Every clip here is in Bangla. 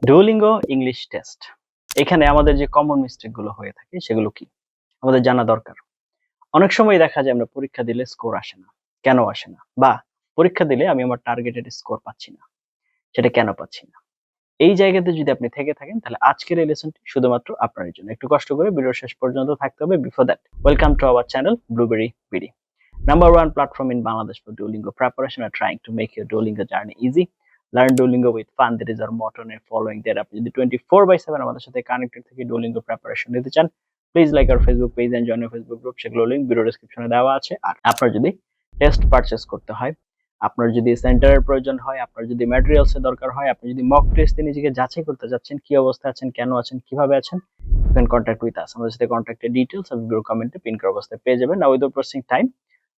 Duolingo English test. এখানে আমাদের যে কমন মিস্টেক গুলো হয়ে থাকে সেগুলো কি আমাদের জানা দরকার। অনেক সময় দেখা যায় আমরা পরীক্ষা দিলে স্কোর আসে না। কেন আসে না? বা পরীক্ষা দিলে আমি আমার টার্গেটেড স্কোর পাচ্ছি না। সেটা কেন পাচ্ছি না? এই জায়গাতে যদি আপনি থেকে থাকেন তাহলে আজকের এই লেসনটি শুধুমাত্র আপনার জন্য। একটু কষ্ট করে ভিডিওর শেষ পর্যন্ত থাকতে হবে। Before that, welcome to our channel Blueberry BD. Number one platform in Bangladesh for Duolingo preparation are trying to make your Duolingo journey easy. Learn Duolingo with fun. That is our motto and following that up. যদি 24/7 আমাদের সাথে কানেক্টেড থেকে Duolingo preparation নিতে চান, please like our Facebook page and join our Facebook group. সেগুলো লিংক ভিডিও ডেসক্রিপশনে দেওয়া আছে। আর আপনার যদি টেস্ট পারচেজ করতে হয়, আপনার যদি সেন্টারের প্রয়োজন হয়, আপনার যদি ম্যাটেরিয়ালস এর দরকার হয়, আপনি যদি মক টেস্টে নিজেকে যাচাই করতে যাচ্ছেন, কি অবস্থায় আছেন, কেন আছেন, কিভাবে আছেন, you can contact with us. আমাদের সাথে কন্ট্যাক্টের ডিটেইলস আমি ভিডিও কমেন্টে পিন করা অবস্থায় পেয়ে যাবেন। Now without wasting time,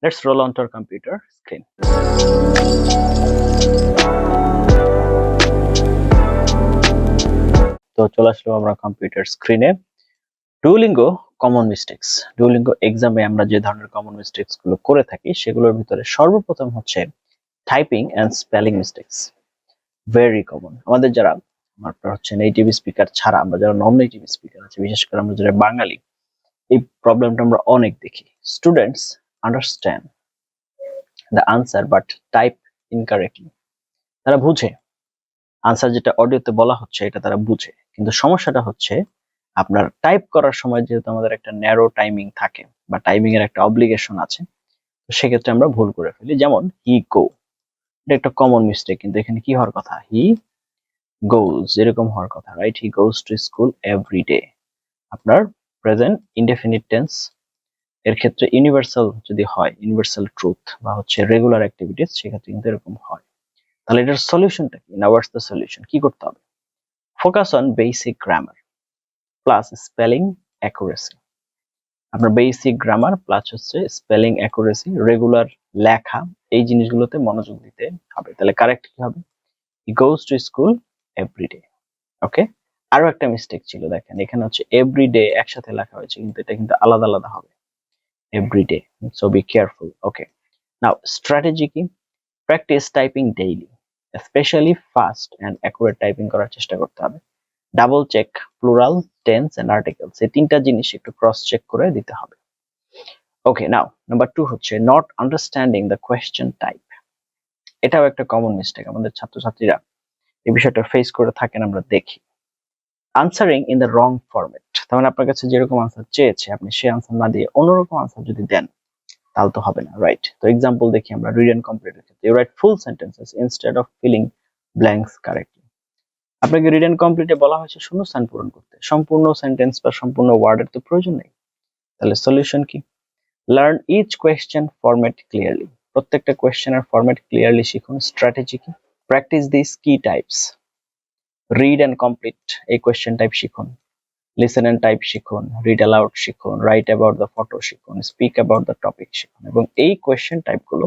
let's roll onto our computer screen. তো চলে আসলাম আমরা কম্পিউটার স্ক্রিনে। Duolingo common mistakes. ডুওলিঙ্গো এক্সামে আমরা যে ধরনের কমন মিস্টেক্স গুলো করে থাকি সেগুলোর ভিতরে সর্বপ্রথম হচ্ছে typing and spelling mistakes. Very common. আমাদের যারা আপনার হচ্ছে নেটিভ স্পিকার ছাড়া আমরা যারা নন নেটিভ স্পিকার আছে, বিশেষ করে আমরা যারা বাঙালি, এই প্রবলেমটা আমরা অনেক দেখি। Students understand the answer but type incorrectly. তারা বুঝে আনসার যেটা অডিওতে বলা হচ্ছে এটা তারা বুঝে, কিন্তু সমস্যাটা হচ্ছে আপনার টাইপ করার সময় যেহেতু আমাদের একটা ন্যারো টাইমিং থাকে বা টাইমিং এর একটা অব্লিগেশন আছে, তো সেক্ষেত্রে আমরা ভুল করে ফেলি। যেমন হি গো, এটা একটা কমন মিস্টেক, কিন্তু এখানে কি হওয়ার কথা? হি গোজ এরকম হওয়ার কথা, right? He goes to school every day. আপনার প্রেজেন্ট ইনডেফিনিট টেন্স এর ক্ষেত্রে ইউনিভার্সাল যদি হয়, ইউনিভার্সাল ট্রুথ বা হচ্ছে রেগুলার অ্যাক্টিভিটিস, সেক্ষেত্রে কিন্তু এরকম হয়। তাহলে এটার সলিউশনটা কি? নাও হোয়াটস দ্য সলিউশন? কি করতে হবে? Focus on basic grammar plus spelling accuracy. আপনার বেসিক গ্রামার প্লাস হচ্ছে স্পেলিং অ্যাকুরেসি, রেগুলার লেখা, এই জিনিসগুলোতে মনোযোগ দিতে হবে। তাহলে কারেক্ট কি হবে? হি গোজ টু স্কুল এভরিডে। ওকে। আরো একটা মিস্টেক ছিল, দেখেন এখানে হচ্ছে এভরিডে একসাথে লেখা হয়েছে, কিন্তু এটা কিন্তু আলাদা আলাদা হবে। Everyday, so be careful. Okay. Now strategy কি? Practice typing daily, specially fast and accurate typing করার চেষ্টা করতে হবে। Double check plural, tense and articles, এই তিনটা জিনিস একটু ক্রস চেক করে দিতে হবে। ওকে, নাও নাম্বার 2 হচ্ছে not understanding the question type. এটাও একটা কমন মিস্টেক, আমাদের ছাত্রছাত্রীরা এই বিষয়টা ফেস করে থাকেন, আমরা দেখি। Answering in the wrong format, তার মানে আপনার কাছে যেরকম আনসার চেয়েছে আপনি সেই আনসার না দিয়ে অন্যরকম আনসার যদি দেন তাহলে তো হবে না, রাইট? তো এক্সাম্পল দেখি আমরা রিড এন্ড কমপ্লিটের ক্ষেত্রে। You write full sentences instead of filling blanks correctly. আপনাকে রিড এন্ড কমপ্লিটে বলা হয়েছে শূন্যস্থান পূরণ করতে, সম্পূর্ণ সেন্টেন্স বা সম্পূর্ণ ওয়ার্ডের তো প্রয়োজন নেই। তাহলে সলিউশন কি? Learn each question format clearly, প্রত্যেকটা কোয়েশ্চেনের ফরম্যাট ক্লিয়ারলি শিখুন। স্ট্র্যাটেজি কি? Practice this key types. Read and complete এই কোয়েশ্চেন টাইপ শিখুন, লিসেন এন্ড টাইপ শিখুন, রিড অ্যালাউড শিখুন, রাইট অ্যাবাউট দ্য ফটো শিখুন, স্পিক অ্যাবাউট দ্য টপিক শিখুন। এবং এই কোয়েশ্চেন টাইপগুলো,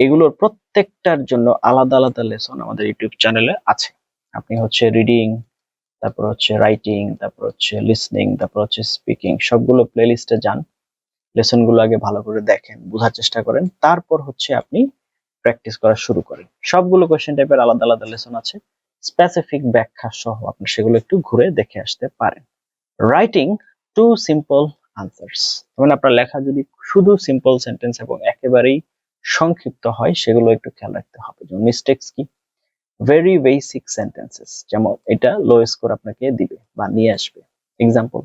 এগুলোর প্রত্যেকটার জন্য আলাদা আলাদা লেসন আমাদের ইউটিউব চ্যানেলে আছে। আপনি হচ্ছে রিডিং, তারপর হচ্ছে রাইটিং, তারপর হচ্ছে লিসনিং, তারপর হচ্ছে স্পিকিং, সবগুলো প্লেলিস্টে যান, লেসন গুলো আগে ভালো করে দেখেন, বোঝার চেষ্টা করেন, তারপর হচ্ছে আপনি প্র্যাকটিস করা শুরু করেন। সবগুলো কোয়েশ্চেন টাইপের আলাদা আলাদা লেসন আছে, স্পেসিফিক ব্যাখ্যা সহ আপনি সেগুলো একটু ঘুরে দেখে আসতে পারেন। রাইটিং টু সিম্পল আনসার্স, মানে আপনার লেখা যদি শুধু সিম্পল সেন্টেন্স এবং একেবারেই সংক্ষিপ্ত হয় সেগুলো একটু খেয়াল রাখতে হবে। যেমন মিস্টেক্স কি? ভেরি বেসিক সেন্টেন্সেস, যেমন এটা লো স্কোর আপনাকে দিবে বা নিয়ে আসবে। Example,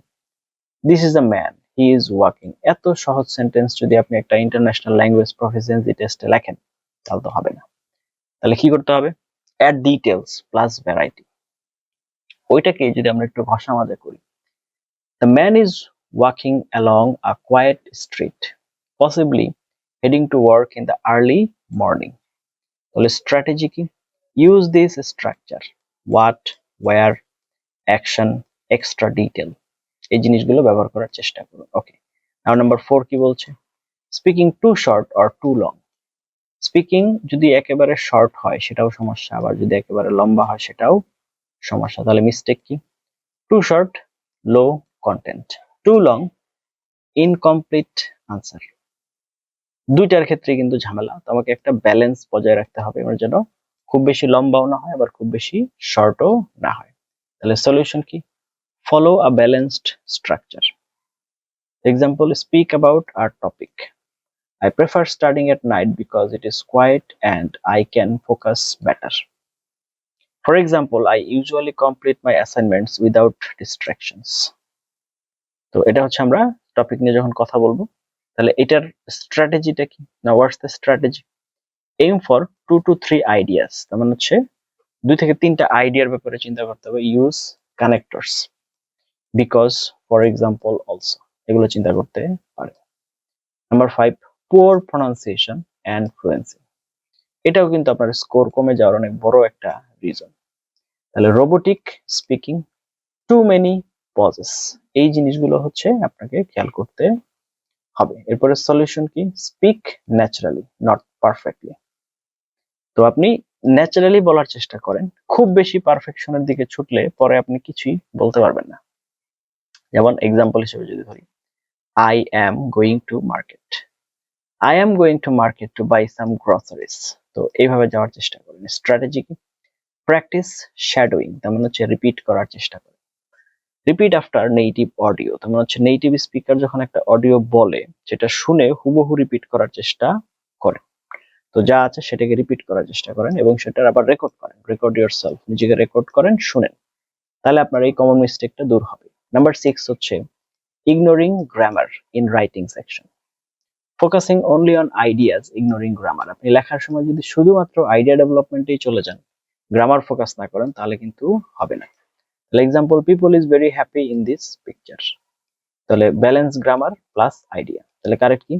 this is a man, he is walking. এত সহজ সেন্টেন্স যদি আপনি একটা ইন্টারন্যাশনাল ল্যাঙ্গুয়েজ প্রফিসিয়েন্সি টেস্টে লেখেন তাহলে তো হবে না। তাহলে কি করতে হবে? Add details plus variety. ওইটাকে যদি আমরা একটু ঘষা মাজা করি, the man is walking along a quiet street, possibly heading to work in the early morning. তাহলে স্ট্র্যাটেজি কি? Use this structure, what, where, action, extra detail, এই জিনিসগুলো ব্যবহার করার চেষ্টা করুন। ওকে, নাও নাম্বার 4 কি বলছে? Speaking too short or too long. Speaking যদি একেবারে শর্ট হয় সেটাও সমস্যা, আবার যদি একেবারে লম্বা হয় সেটাও সমস্যা। তাহলে মিস্টেক কি? Too short, low content, too long, incomplete answer. দুইটার ক্ষেত্রে কিন্তু ঝামেলা, তো আমাকে একটা ব্যালেন্স বজায় রাখতে হবে, আমার যেন খুব বেশি লম্বাও না হয় আবার খুব বেশি শর্টও না হয়। তাহলে সলিউশন কি? Follow a balanced structure. Example, speak about our topic. I prefer studying at night because it is quiet and I can focus better. For example, I usually complete my assignments without distractions. তো এটা হচ্ছে আমরা টপিক নিয়ে যখন কথা বলবো, তাহলে এটার স্ট্র্যাটেজিটা কি? না, what's the strategy? Aim for 2 to 3 ideas. তার মানে হচ্ছে 2 থেকে 3টা আইডিয়ার ব্যাপারে চিন্তা করতে হবে। Use connectors, because, for example, also, এগুলো চিন্তা করতে পারে। Number 5, poor pronunciation and fluency. এটাও কিন্তু আপনার স্কোর কমে যাওয়ার অনেক বড় একটা রিজন। তাহলে robotic speaking, too many pauses, এই জিনিসগুলো হচ্ছে আপনাকে খেয়াল করতে হবে। এরপরে সলিউশন কি? Speak naturally, not perfectly. তো আপনি ন্যাচারালি বলার চেষ্টা করেন। খুব বেশি পারফেকশনের দিকে ছুটলে পরে আপনি কিছুই বলতে পারবেন না। যেমন এক্সাম্পল হিসেবে যদি ধরি, I am going to market. I am going to market to buy some groceries. তো এইভাবে যাওয়ার চেষ্টা করেন। স্ট্র্যাটেজি কি? প্র্যাকটিস শ্যাডোয়িং, তার মানে হচ্ছে রিপিট করার চেষ্টা করেন। রিপিট আফটার নেটিভ অডিও, তার মানে হচ্ছে নেটিভ স্পিকার যখন একটা অডিও বলে, সেটা শুনে হুবহু রিপিট করার চেষ্টা করেন। তো যা আছে সেটাকে রিপিট করার চেষ্টা করেন এবং সেটার আবার রেকর্ড করেন। রেকর্ড ইয়োরসেলফ, নিজেকে রেকর্ড করেন, শুনেন। তাহলে আপনার এই কমন মিস্টেকটা দূর হবে। নাম্বার 6 হচ্ছে ignoring grammar in writing section. Focusing only on ideas, ignoring grammar. আপনি লেখার সময় যদি শুধুমাত্র আইডিয়া ডেভেলপমেন্টেই চলে যান, গ্রামার ফোকাস না করেন, তাহলে কিন্তু হবে না। Example, people is very happy in this picture. তাহলে ব্যালেন্স গ্রামার প্লাস আইডিয়া। তাহলে কারেক্ট কি?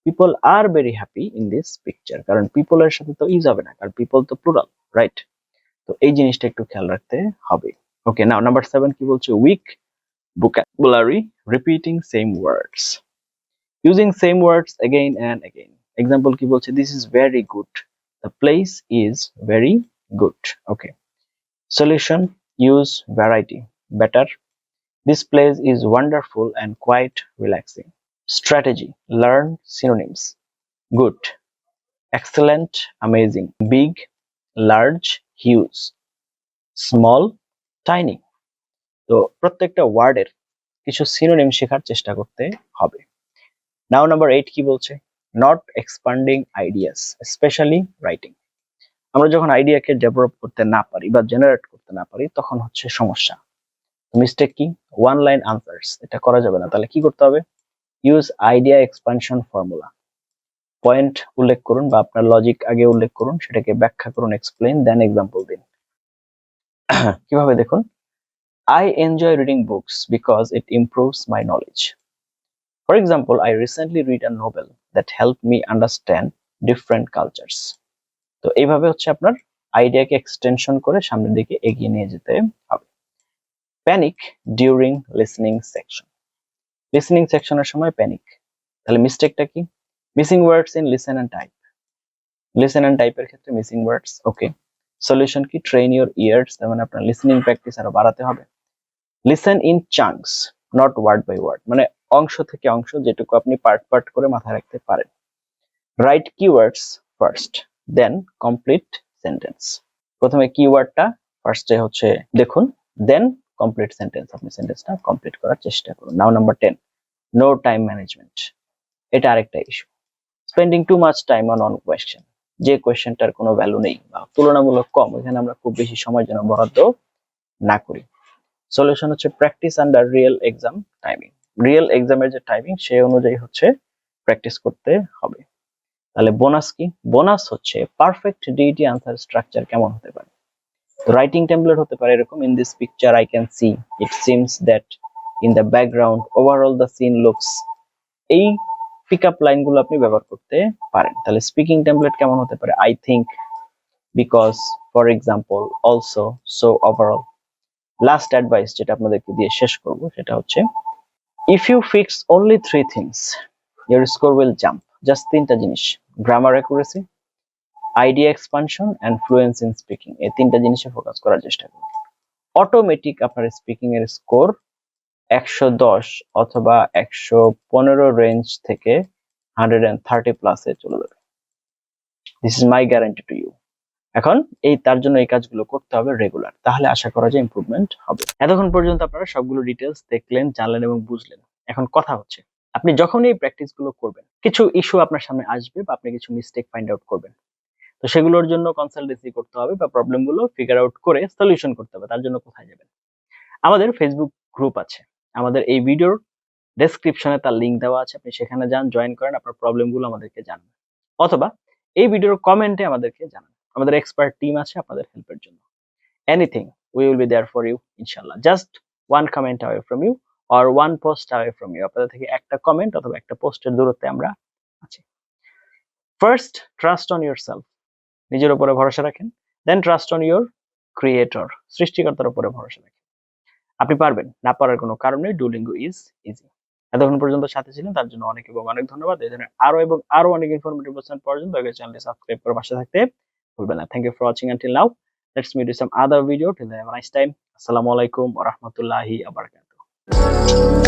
People are very happy in this picture, কারণ পিপল এর সাথে তো ইজ হবে না, কারণ পিপল তো প্লুরাল, রাইট? তো এই জিনিসটা একটু খেয়াল রাখতে হবে। ওকে, নাও নাম্বার 7 কি বলছে? Weak vocabulary, repeating same words. Using same words again and again. Example কি বলছে? This is very good. The place is very good. Okay. Solution, use variety. Better. This place is wonderful and quite relaxing. Strategy, learn synonyms. Good, excellent, amazing, big, large, huge, small, tiny. তো প্রত্যেকটা ওয়ার্ডের কিছু সিনোনিম শেখার চেষ্টা করতে হবে। নাও নাম্বার 8 কি বলছে? Not expanding ideas, specially writing. আমরা যখন আইডিয়াকে ডেভেলপ করতে না পারি বা জেনারেট করতে না পারি, তখন হচ্ছে সমস্যা। মিস্টেক কি? ওয়ান লাইন আনসার্স, এটা করা যাবে না। তাহলে কি করতে হবে? Use idea expansion formula. Point উল্লেখ করুন বা আপনার লজিক আগে উল্লেখ করুন, সেটাকে ব্যাখ্যা করুন, এক্সপ্লেইন, দেন এক্সাম্পল দিন। কিভাবে দেখুন? I enjoy reading books because it improves my knowledge. For example, I recently read a novel that helped me understand different cultures. তো এইভাবে হচ্ছে আপনার আইডিয়াকে এক্সটেনশন করে সামনের দিকে এগিয়ে নিয়ে যেতে হবে। Panic during listening section. Listening সেকশনের সময় প্যানিক। তাহলে মিস্টেকটা কি? Missing words in listen and type. Listen and টাইপের ক্ষেত্রে মিসিং ওয়ার্ডস। ওকে, সলিউশন কি? ট্রেন ইউর ইয়ার্স, তার মানে আপনার লিসনিং প্র্যাকটিস আরো বাড়াতে হবে। Listen in chunks, not word by word, মানে অংশ থেকে অংশ, যেটুকু আপনি পার্ট পার্ট করে মাথায় রাখতে পারেন। Write keywords first, then complete sentence. প্রথমে কিওয়ার্ডটা ফার্স্টে হচ্ছে দেখুন, দেন কমপ্লিট সেন্টেন্স, আপনি সেন্টেন্সটা কমপ্লিট করার চেষ্টা করুন। নাও নাম্বার 10, নো টাইম ম্যানেজমেন্ট। এটা আরেকটা issue. Spending too much time on one question, যে কোয়েশ্চেনটার কোনো ভ্যালু নেই বা তুলনামূলক কম, এখানে আমরা খুব বেশি সময় যেন বরাদ্দ না করি। সলিউশন হচ্ছে practice under real exam timing. Real এক্সামের যে টাইমিং, সেই অনুযায়ী হচ্ছে প্র্যাকটিস করতে হবে। তাহলে বোনাস কি? বোনাস হচ্ছে পারফেক্ট ডিইটি আনসার স্ট্রাকচার কেমন হতে পারে। তো রাইটিং টেমপ্লেট হতে পারে এরকম, in this picture I can see, it seems that, in the background, overall the scene looks. এই পিকআপ লাইনগুলো আপনি ব্যবহার করতে পারেন। তাহলে স্পিকিং টেমপ্লেট কেমন হতে পারে? I think, because, for example, also, so, overall. Last advice যেটা আপনাদেরকে দিয়ে শেষ করব, সেটা হচ্ছে if you fix only 3 things your score will jump. Just 3টা জিনিস, grammar accuracy, idea expansion and fluency in speaking, এই 3টা জিনিসে ফোকাস করার চেষ্টা করুন। অটোমেটিক আপনার স্পিকিং এর স্কোর 110 অথবা 115 রেঞ্জ থেকে 130 প্লাসে চলে যাবে। This is my guarantee to you. এখন তার জন্য এই কাজগুলো করতে হবে রেগুলার, তাহলে আশা করা যায় ইমপ্রুভমেন্ট হবে। এতক্ষণ পর্যন্ত আপনারা সবগুলো ডিটেলস দেখলেন, জানলেন এবং বুঝলেন। এখন কথা হচ্ছে, আপনি যখন এই প্র্যাকটিস গুলো করবেন, কিছু ইস্যু আপনার সামনে আসবে বা আপনি কিছু মিস্টেক ফাইন্ড আউট করবেন। তো সেগুলোর জন্য কনসালটেন্সি করতে হবে বা প্রবলেম গুলো ফিগার আউট করে সলিউশন করতে হবে। তার জন্য কোথায় যাবেন? আমাদের ফেসবুক গ্রুপ আছে, আমাদের এই ভিডিওর ডেসক্রিপশনে তার লিংক দেওয়া আছে, আপনি সেখানে যান, জয়েন করেন, আপনার প্রবলেম গুলো আমাদেরকে জানান, অথবা এই ভিডিওর কমেন্টে আমাদেরকে জানান। আমাদের এক্সপার্ট টিম আছে আপনাদের হেল্পের জন্য। Anything, we will be there for you ইনশাআল্লাহ। Just one comment away from you or one post away from you. আপনাদের থেকে একটা কমেন্ট অথবা একটা পোস্টের দূরত্বে আমরা আছি। ফার্স্ট, ট্রাস্ট অন ইয়োরসেলফ, নিজের উপরে ভরসা রাখেন। দেন ট্রাস্ট অন ইয়োর ক্রিয়েটর, সৃষ্টিকর্তার উপরে ভরসা রাখেন। আপনি পারবেন, না পারার কোনো কারণ নেই। Duolingo is easy. এতক্ষণ পর্যন্ত সাথে ছিলেন তার জন্য অনেক এবং অনেক ধন্যবাদ। এই ধরনের আরো অনেক ইনফরমেটিভ কোশ্চেন পাওয়ার জন্য দয়া করে চ্যানেলটি সাবস্ক্রাইব করে পাশে থাকতে ভুলবেন না। Thank you for watching until now. Let's meet in some other video. Till then have a nice time. আসসালামু আলাইকুম ওয়া রাহমাতুল্লাহি ওয়া বারাকাতুহু।